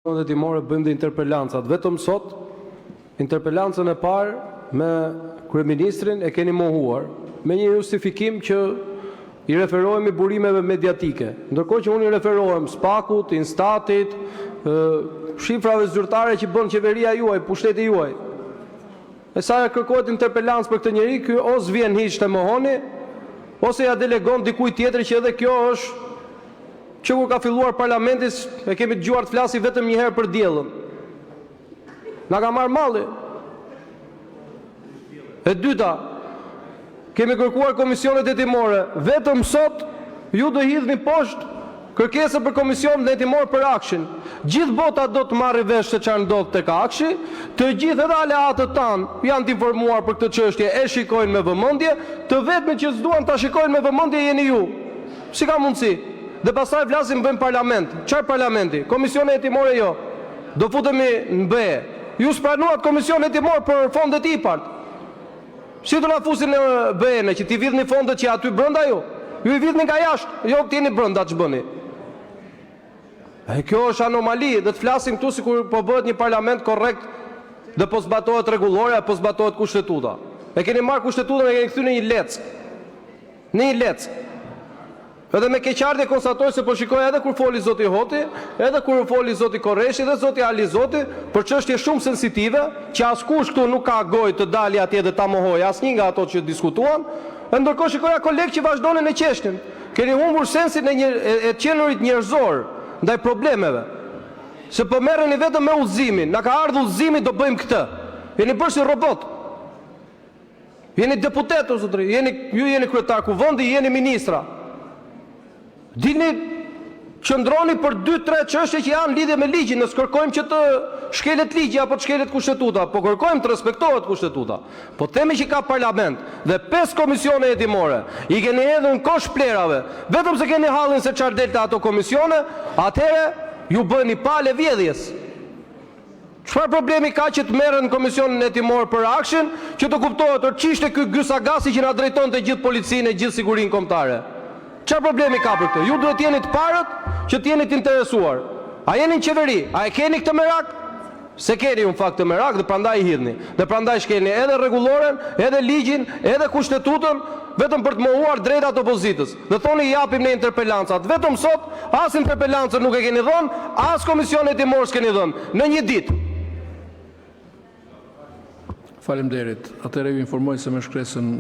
Dhe timore bëjmë dhe interpelancat. Vetëm sot, interpelancën e parë me kryeministrin e keni mohuar, me një justifikim që i referohemi burimeve mediatike. Ndërkohë që unë i referohem Spakut, Instatit, shifrave zyrtare që bën qeveria juaj, pushteti juaj. E sa kërkohet interpelancë për këtë njeri, ky ose vjen hiç të mohoni, ose ja delegon dikujt tjetër që edhe kjo është që kur ka filluar parlamentis, e kemi dëgjuar të flasi vetëm një herë për diellën. Na ka marrë malli. E dyta, kemi kërkuar komisionet hetimore. Vetëm sot ju do hidhni poshtë kërkesën për komisionet hetimore për Akshin. Gjithë bota do të marrë vesh se çfarë ndodh tek Akshi, të gjithë edhe aleatët tanë janë të informuar për këtë çështje, e shikojnë me vëmendje, të vetmit që s'duan ta shikojnë me vëmendje jeni ju. Si ka mundësi? Dhe pastaj flasim bëjmë parlament. Çfarë parlamenti? Komisione hetimore jo. Do futemi në BE. Ju spranuat komisione hetimore për fondet IPART. Si do na fusin në BE në që ti vidhni fondet që aty brenda ju? Ju i vidhni nga jashtë, jo t'jeni brenda ç'bëni. E kjo është anomali, dhe të flasim këtu sikur po bëhet një parlament korrekt dhe po zbatohet rregullore, po zbatohet kushtetuta. E keni marrë kushtetutën e keni kthyr në një leck. Në një leck. Edhe me keqardhje konstatoj se po shikoj edhe kur foli zoti Hoti, edhe kur foli zoti Korreshi dhe zoti Ali Zoti për çështje shumë sensitive, që askush këtu nuk ka gojë të dalë atje dhe ta mohojë asnjë nga ato që diskutuan, e ndërkohë shikoja kolegë që vazhdonin në qeshtin. Keni humbur sensin e qenurit njerëzor ndaj problemeve. Se po merreni vetëm me udhëzimin, na ka ardhur udhëzimi do bëjmë këtë. Jeni bërë si robot. Jeni deputet o zotëri, ju jeni kryetar kuvendi, jeni ministra. Dini qëndroni për 2-3 çështje që janë lidhje me ligjin, nëse kërkojmë që të shkelet ligji apo të shkelet kushtetuta, po kërkojmë të respektohet kushtetuta. Po themi që ka parlament dhe 5 komisione hetimore, i keni hedhur në kosh plerave, vetëm se keni hallin se çfarë delte ato komisione, atëherë ju bëni palë vjedhjes. Çfarë problemi ka që të merren në komisionin hetimor për Akshin, që të kuptohet ç'ishte ky Gysagasi që na drejtonte gjithë policinë e gjithë sigurinë kombëtare? Çfarë problemi ka për këtë? Ju duhet të jeni të parët që të jeni të interesuar. A jeni në qeveri? A e keni këtë merak? Se keni në fakt të merak dhe prandaj i hidhni. Dhe prandaj shkeni edhe rregulloren, edhe ligjin, edhe kushtetuton, vetëm për të mohuar drejtat opozitës. Dhe thoni i japim në interpelancat. Vetëm sot as interpelancën nuk e keni dhënë, as komisionet hetimor s'keni dhënë në një ditë. Faleminderit. Atëherë ju informoj se me shkresën